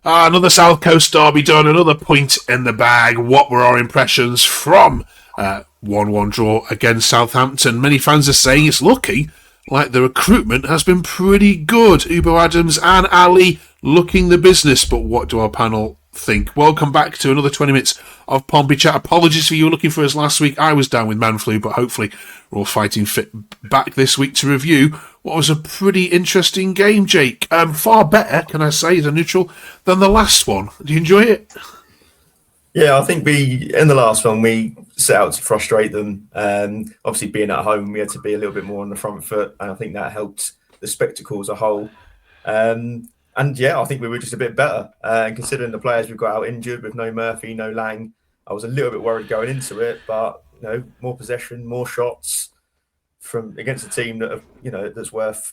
Another South Coast derby done, another point in the bag. What were our impressions from 1-1 draw against Southampton? Many fans are saying it's looking like the recruitment has been pretty good. Ubo Adams and Ali looking the business, but what do our panel think? Welcome back to another 20 minutes of Pompey Chat. Apologies for you looking for us last week. I was down with man flu, but hopefully we're all fighting fit back this week to review what was a pretty interesting game, Jake. Far better, can I say, as a neutral, than the last one. Do you enjoy it? Yeah, I think in the last one, we set out to frustrate them. Obviously, being at home, we had to be a little bit more on the front foot, and I think that helped the spectacle as a whole. And yeah, I think we were just a bit better. And considering the players we've got out injured with no Murphy, no Lang, I was a little bit worried going into it. But more possession, more shots from against a team that that's worth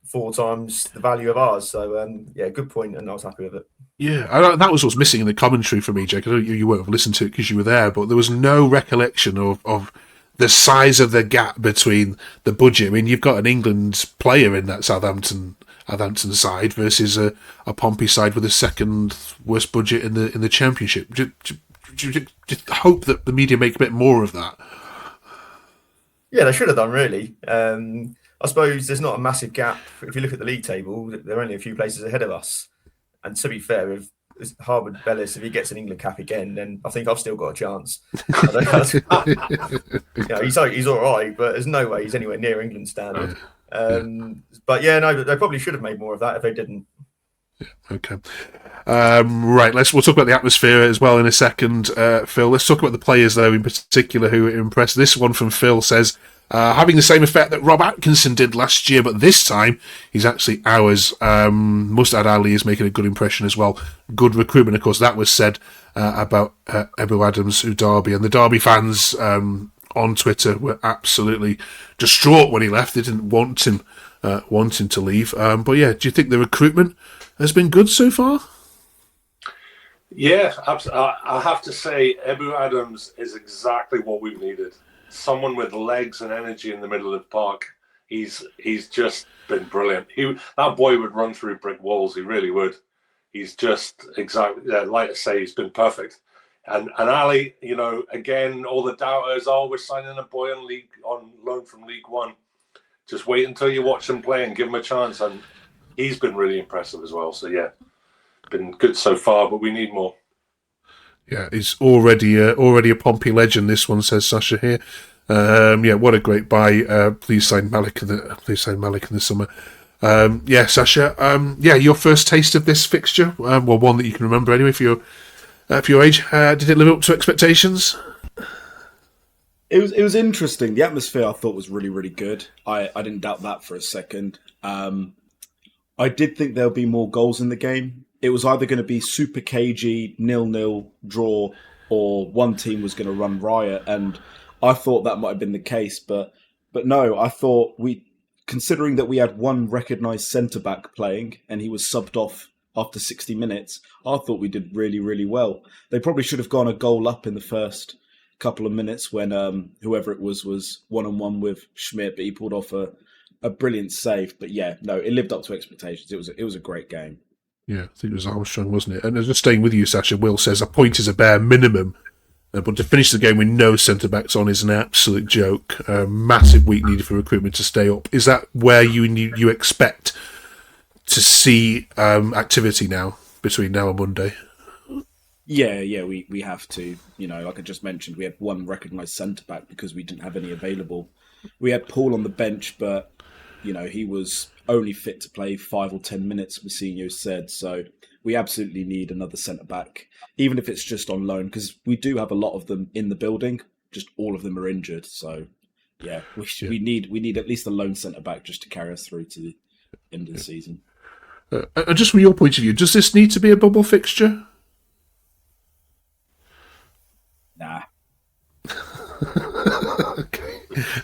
4 times the value of ours. So yeah, good point, and I was happy with it. Yeah, that was what's missing in the commentary for me, Jake. I know you won't have listened to it because you were there, but there was no recollection of the size of the gap between the budget. I mean, you've got an England player in that Southampton side versus a Pompey side with the second worst budget in the Championship. Do you hope that the media make a bit more of that? Yeah, they should have done, really. I suppose there's not a massive gap. If you look at the league table, there are only a few places ahead of us. And to be fair, if Harvard Bellis, if he gets an England cap again, then I think I've still got a chance. He's all right, but there's no way he's anywhere near England standard. But yeah, no, they probably should have made more of that if they didn't. Okay. Right, we'll talk about the atmosphere as well in a second, Phil. Let's talk about the players, though, in particular who were impressed. This one from Phil says, having the same effect that Rob Atkinson did last year, but this time he's actually ours. Mustard Ali is making a good impression as well. Good recruitment, of course. That was said about Ebu Adams, Derby, and the Derby fans on Twitter were absolutely distraught when he left. They didn't want him to leave. But yeah, do you think the recruitment has been good so far? Yeah, I have to say, Ebu Adams is exactly what we've needed. Someone with legs and energy in the middle of the park. He's just been brilliant. That boy would run through brick walls. He really would. He's just exactly, like I say, he's been perfect. And Ali, again, all the doubters, we're signing a boy on loan from League One. Just wait until you watch him play and give him a chance. And he's been really impressive as well. So yeah, been good so far, but we need more. Yeah, he's already a Pompey legend. This one says Sasha here. Yeah, what a great buy. Please sign Malik in the summer. Yeah, Sasha. Yeah, your first taste of this fixture. Well, one that you can remember anyway for your age. Did it live up to expectations? It was interesting. The atmosphere I thought was really, really good. I didn't doubt that for a second. I did think there'll be more goals in the game. It was either going to be super cagey, 0-0 draw, or one team was going to run riot. And I thought that might have been the case, but no, I thought considering that we had one recognised centre-back playing and he was subbed off after 60 minutes, I thought we did really, really well. They probably should have gone a goal up in the first couple of minutes when whoever it was one-on-one with Schmidt, but he pulled off a brilliant save. But yeah, no, it lived up to expectations. It was a great game. Yeah, I think it was Armstrong, wasn't it? And just staying with you, Sasha, Will says a point is a bare minimum. But to finish the game with no centre-backs on is an absolute joke. Massive week needed for recruitment to stay up. Is that where you expect to see activity now, between now and Monday? Yeah, we have to. Like I just mentioned, we had one recognised centre-back because we didn't have any available. We had Paul on the bench, but, he was only fit to play 5 or 10 minutes, Mousinho said. So we absolutely need another centre-back, even if it's just on loan, because we do have a lot of them in the building. Just all of them are injured. So, yeah, we need at least a lone centre-back just to carry us through to the end of the season. Just from your point of view, does this need to be a bubble fixture? Nah. Okay.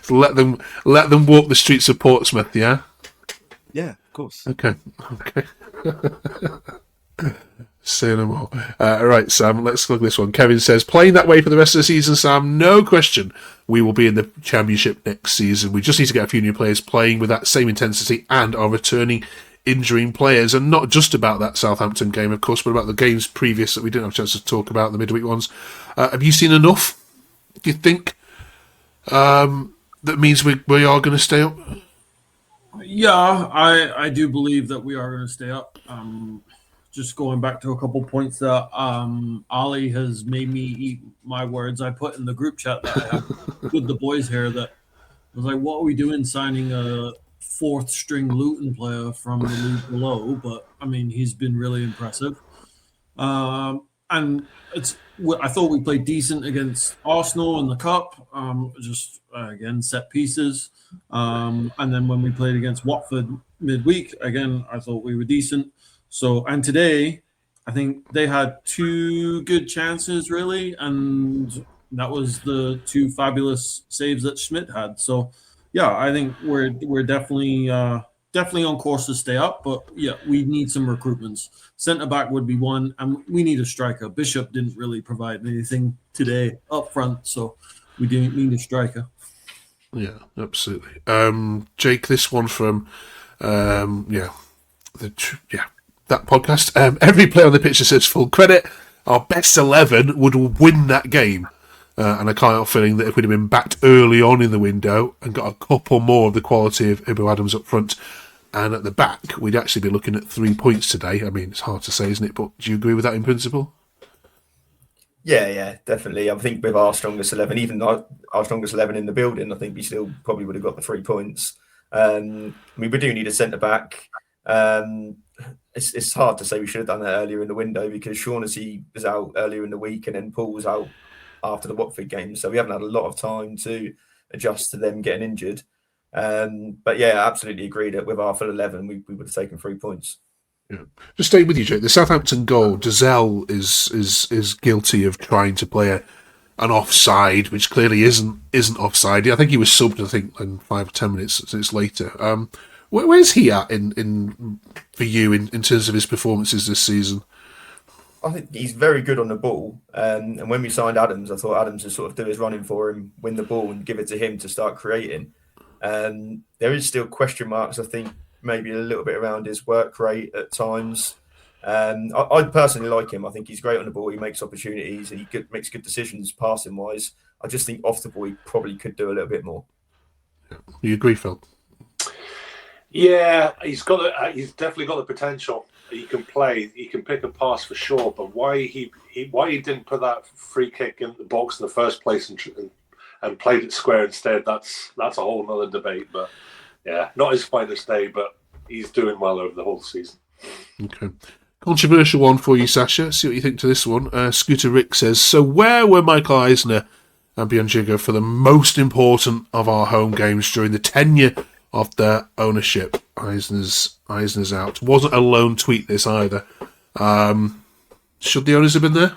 So let them walk the streets of Portsmouth, yeah? Yeah, of course. Okay. Say no more. Right, Sam, let's look at this one. Kevin says, playing that way for the rest of the season, Sam, no question we will be in the Championship next season. We just need to get a few new players playing with that same intensity and are returning injuring players, and not just about that Southampton game, of course, but about the games previous that we didn't have a chance to talk about, the midweek ones. Have you seen enough, do you think, that means we are going to stay up? Yeah, I do believe that we are going to stay up. Just going back to a couple points that Ali has made me eat my words. I put in the group chat that I have with the boys here that I was like, what are we doing signing a fourth string Luton player from the league below? But I mean, he's been really impressive. And I thought we played decent against Arsenal in the cup. Again, set pieces. And then when we played against Watford midweek, again, I thought we were decent. So, and today, I think they had two good chances, really, and that was the two fabulous saves that Schmidt had. So, yeah, I think we're definitely on course to stay up. But yeah, we need some recruitments. Centre back would be one, and we need a striker. Bishop didn't really provide anything today up front, so we didn't need a striker. Yeah, absolutely. Jake, this one from that podcast. Every player on the pitch deserves full credit. Our best 11 would win that game. And I can't help feeling that if we'd have been backed early on in the window and got a couple more of the quality of Ibu Adams up front and at the back, we'd actually be looking at 3 points today. I mean, it's hard to say, isn't it? But do you agree with that in principle? Yeah, definitely. I think with our strongest 11, even our strongest 11 in the building, I think we still probably would have got the 3 points. I mean, we do need a centre-back. It's hard to say we should have done that earlier in the window because Shaughnessy was out earlier in the week and then Paul was out after the Watford game. So we haven't had a lot of time to adjust to them getting injured. But yeah, I absolutely agree that with our full 11, we would have taken 3 points. Yeah. Just staying with you, Jake. The Southampton goal, Dazelle is guilty of trying to play an offside, which clearly isn't offside. I think he was subbed, I think, in 5 or 10 minutes later. Where's he at in for you in terms of his performances this season? I think he's very good on the ball. And when we signed Adams, I thought Adams would sort of do his running for him, win the ball and give it to him to start creating. There is still question marks, I think, maybe a little bit around his work rate at times. I personally like him. I think he's great on the ball. He makes opportunities and he makes good decisions passing-wise. I just think off the ball, he probably could do a little bit more. You agree, Phil? Yeah, he's definitely got the potential. He can play. He can pick a pass for sure. But why he didn't put that free kick in the box in the first place and played it square instead? That's a whole other debate. But yeah, not his finest day, but he's doing well over the whole season. Okay. Controversial one for you, Sasha. See what you think to this one. Scooter Rick says, so where were Michael Eisner and Bjorn for the most important of our home games during the tenure of their ownership? Eisner's out. Wasn't a lone tweet, this either. Should the owners have been there?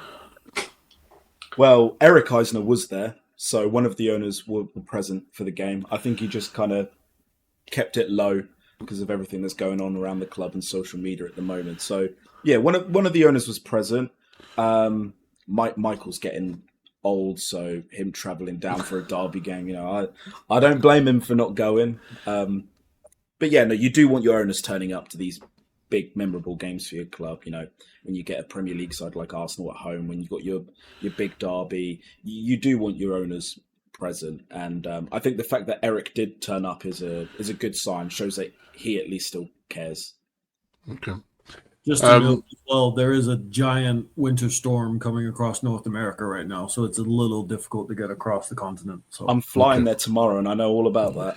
Well, Eric Eisner was there, so one of the owners were present for the game. I think he just kind of kept it low because of everything that's going on around the club and social media at the moment. So, yeah, one of the owners was present. Michael's getting old, so him travelling down for a derby game, I don't blame him for not going. But yeah, no, you do want your owners turning up to these big, memorable games for your club. When you get a Premier League side like Arsenal at home, when you've got your big derby, you do want your owners present. And I think the fact that Eric did turn up is a good sign, shows that he at least still cares. Okay. Just to note as well, there is a giant winter storm coming across North America right now, so it's a little difficult to get across the continent. So I'm flying there tomorrow, and I know all about that.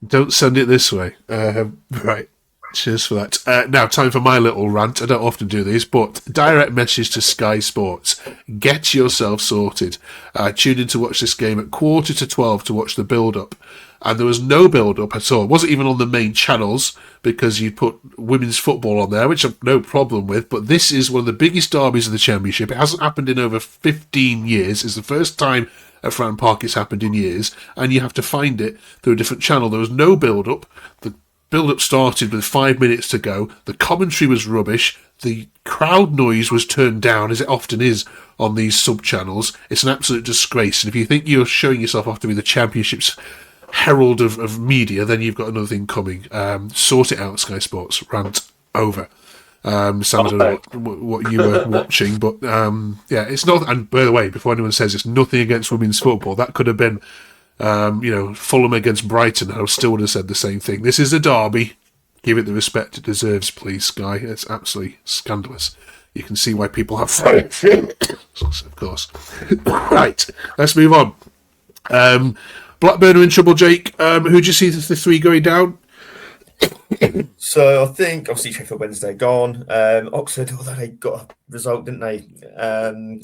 Don't send it this way. Right. Cheers for that. Now, time for my little rant. I don't often do these, but direct message to Sky Sports. Get yourself sorted. I tuned in to watch this game at 11:45 to watch the build-up. And there was no build-up at all. It wasn't even on the main channels because you put women's football on there, which I've no problem with. But this is one of the biggest derbies of the Championship. It hasn't happened in over 15 years. It's the first time at Fratton Park it's happened in years. And you have to find it through a different channel. There was no build-up. The build-up started with 5 minutes to go. The commentary was rubbish. The crowd noise was turned down, as it often is on these sub-channels. It's an absolute disgrace. And if you think you're showing yourself off to be the Championship's herald of media, then you've got another thing coming. Sort it out, Sky Sports. Rant over. Sam, I don't know what you were watching, but yeah, it's not. And by the way, before anyone says it's nothing against women's football, that could have been, Fulham against Brighton. I still would have said the same thing. This is a derby. Give it the respect it deserves, please, Sky. It's absolutely scandalous. You can see why people have of course. Right, let's move on. Blackburn are in trouble, Jake. Who do you see the three going down? So I think obviously Sheffield Wednesday gone. Oxford, although they got a result, didn't they?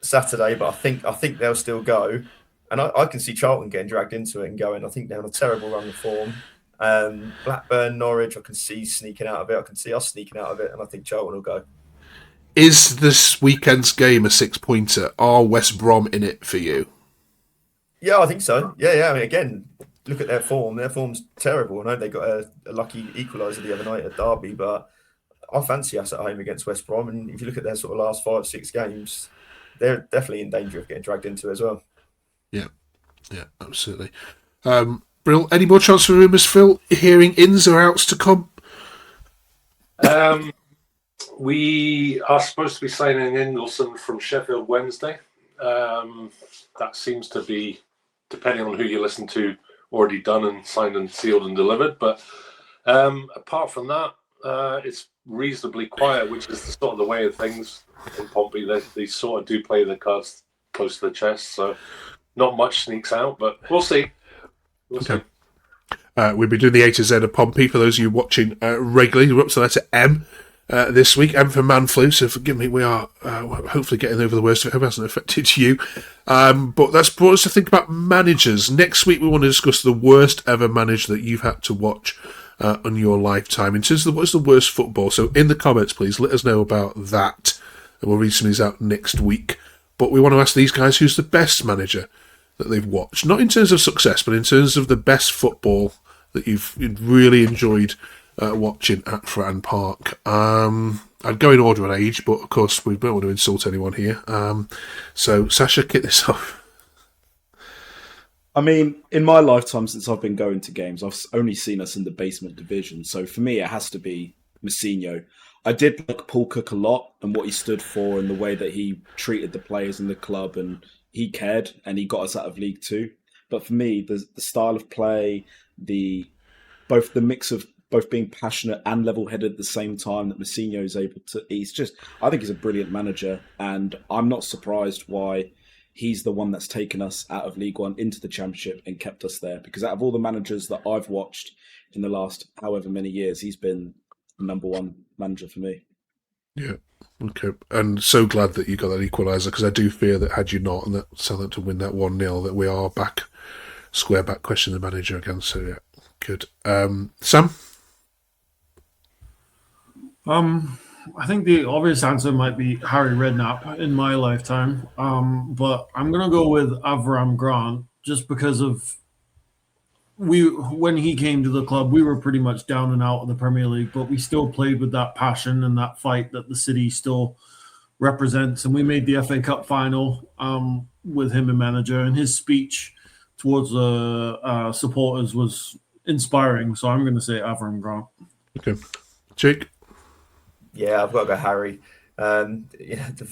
Saturday, but I think they'll still go. And I can see Charlton getting dragged into it and going. I think they're on a terrible run of form. Blackburn, Norwich, I can see sneaking out of it. I can see us sneaking out of it, and I think Charlton will go. Is this weekend's game a 6-pointer? Are West Brom in it for you? Yeah, I think so. Yeah. I mean, again, look at their form. Their form's terrible. I know they got a lucky equaliser the other night at Derby, but I fancy us at home against West Brom. And if you look at their sort of last 5-6 games, they're definitely in danger of getting dragged into it as well. Yeah, absolutely. Brill, any more transfer rumours, Phil? Hearing ins or outs to come? We are supposed to be signing Ingleson from Sheffield Wednesday. That seems to be, depending on who you listen to, already done and signed and sealed and delivered. But apart from that, it's reasonably quiet, which is sort of the way of things in Pompey. They sort of do play the cards close to the chest, so not much sneaks out, but we'll see. We'll see. We'll be doing the A to Z of Pompey for those of you watching regularly. We're up to the letter M this week. M for man flu, so forgive me, we are hopefully getting over the worst of it. Hope it hasn't affected you. But that's brought us to think about managers. Next week we want to discuss the worst ever manager that you've had to watch on your lifetime. In terms of what's the worst football, so in the comments please let us know about that, and we'll read some of these out next week. But we want to ask these guys who's the best manager that they've watched, not in terms of success, but in terms of the best football that you've really enjoyed watching at Fratton Park. I'd go in order of age, but of course we don't want to insult anyone here. So Sasha, kick this off. I mean, in my lifetime since I've been going to games, I've only seen us in the basement division. So for me, it has to be Mousinho. I did like Paul Cook a lot and what he stood for and the way that he treated the players in the club, and he cared and he got us out of League Two. But for me, the style of play, both the mix of both being passionate and level-headed at the same time that Mousinho is able to, I think he's a brilliant manager, and I'm not surprised why he's the one that's taken us out of League One into the Championship and kept us there. Because out of all the managers that I've watched in the last however many years, he's been the number one manager for me. Yeah, okay. And so glad that you got that equaliser, because I do fear that had you not, and that Southampton win that 1-0, that we are back, square back, questioning the manager again. So yeah, good. Sam? I think the obvious answer might be Harry Redknapp in my lifetime, but I'm going to go with Avram Grant just because of when he came to the club, we were pretty much down and out of the Premier League, but we still played with that passion and that fight that the city still represents, and we made the FA Cup final with him as manager, and his speech towards the supporters was inspiring, so I'm going to say Avram Grant. Okay. Jake? Yeah, I've got to go Harry. The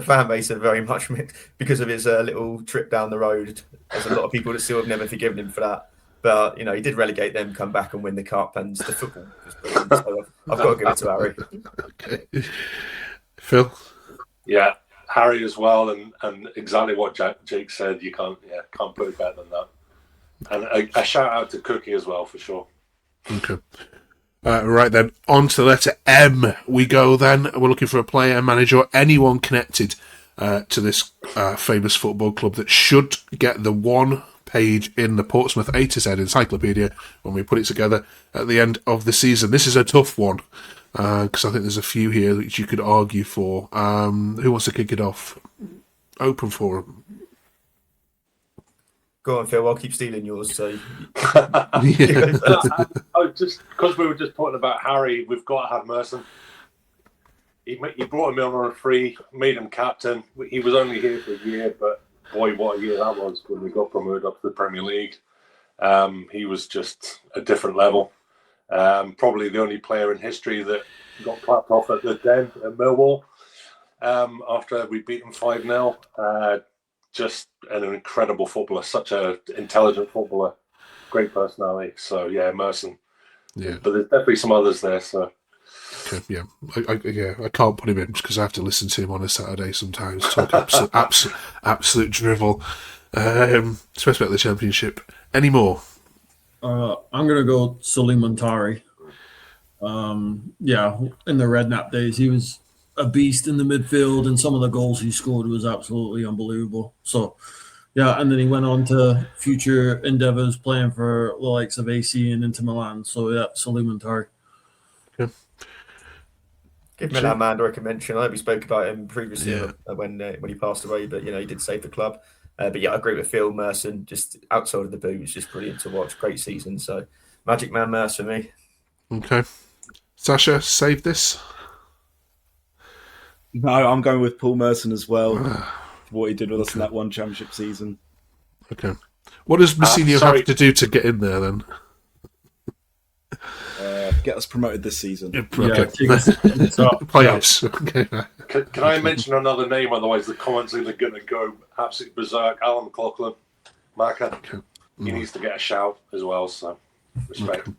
fan base are very much because of his little trip down the road. There's a lot of people that still have never forgiven him for that. But, he did relegate them, come back and win the cup, and the football was brilliant. So I've got to give it to Harry. Okay. Phil? Yeah, Harry as well, and exactly what Jake said. You can't put it better than that. And a shout out to Cookie as well, for sure. Okay. Right then, on to the letter M we go then. We're looking for a player, manager, or anyone connected to this famous football club that should get the one page in the Portsmouth A to Z encyclopedia when we put it together at the end of the season. This is a tough one because I think there's a few here which you could argue for. Who wants to kick it off? Open forum. Go on, Phil. I'll keep stealing yours. So, just because we were just talking about Harry, we've got to have Merson. He brought him in on a free, made him captain. He was only here for a year, but boy, what a year that was when we got promoted up to the Premier League. He was just a different level. Probably the only player in history that got clapped off at the Den at Millwall after we beat them 5-0. Just an incredible footballer, such an intelligent footballer, great personality. So yeah, Merson. Yeah. But there's definitely some others there. So okay, yeah, I can't put him in because I have to listen to him on a Saturday sometimes talk absolute drivel. Especially about the Championship. Any more? I'm going to go Sully Montari. Yeah, in the Redknapp days, he was a beast in the midfield, and some of the goals he scored was absolutely unbelievable. So, yeah, and then he went on to future endeavours playing for the likes of AC and Inter Milan. So, yeah, Sully Montari. Okay. Give Milan Mandaric a mention. I know we spoke about him previously Yeah. when he passed away, but he did save the club. But yeah, I agree with Phil. Merson, just outside of the boot, was just brilliant to watch. Great season. So, Magic Man Merce for me. Okay. Sasha, save this. No, I'm going with Paul Merson as well. For what he did with us in that one Championship season. Okay. What does Mousinho sorry. have to do to get in there then? Get us promoted this season. Yeah, Okay. so, Playoffs. Okay. can I mention another name? Otherwise, the comments are going to go absolutely berserk. Alan McLaughlin, Maka. He needs to get a shout as well. So respect. Okay.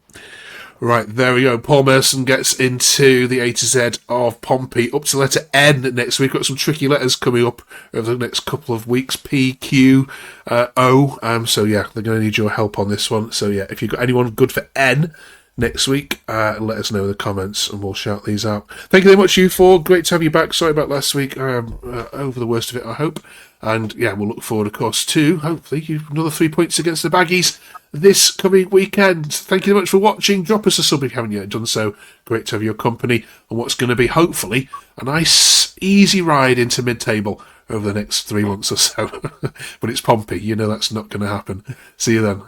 Right, there we go. Paul Merson gets into the A to Z of Pompey, up to letter N next week. Got some tricky letters coming up over the next couple of weeks. P, Q, O. So yeah, they're going to need your help on this one. So yeah, if you've got anyone good for N next week, let us know in the comments and we'll shout these out. Thank you very much, you four. Great to have you back. Sorry about last week. Over the worst of it, I hope. And yeah, we'll look forward, of course, to hopefully another 3 points against the Baggies this coming weekend. Thank you very much for watching. Drop us a sub if you haven't yet done so. Great to have your company on what's going to be, hopefully, a nice, easy ride into mid-table over the next 3 months or so. But it's Pompey. That's not going to happen. See you then.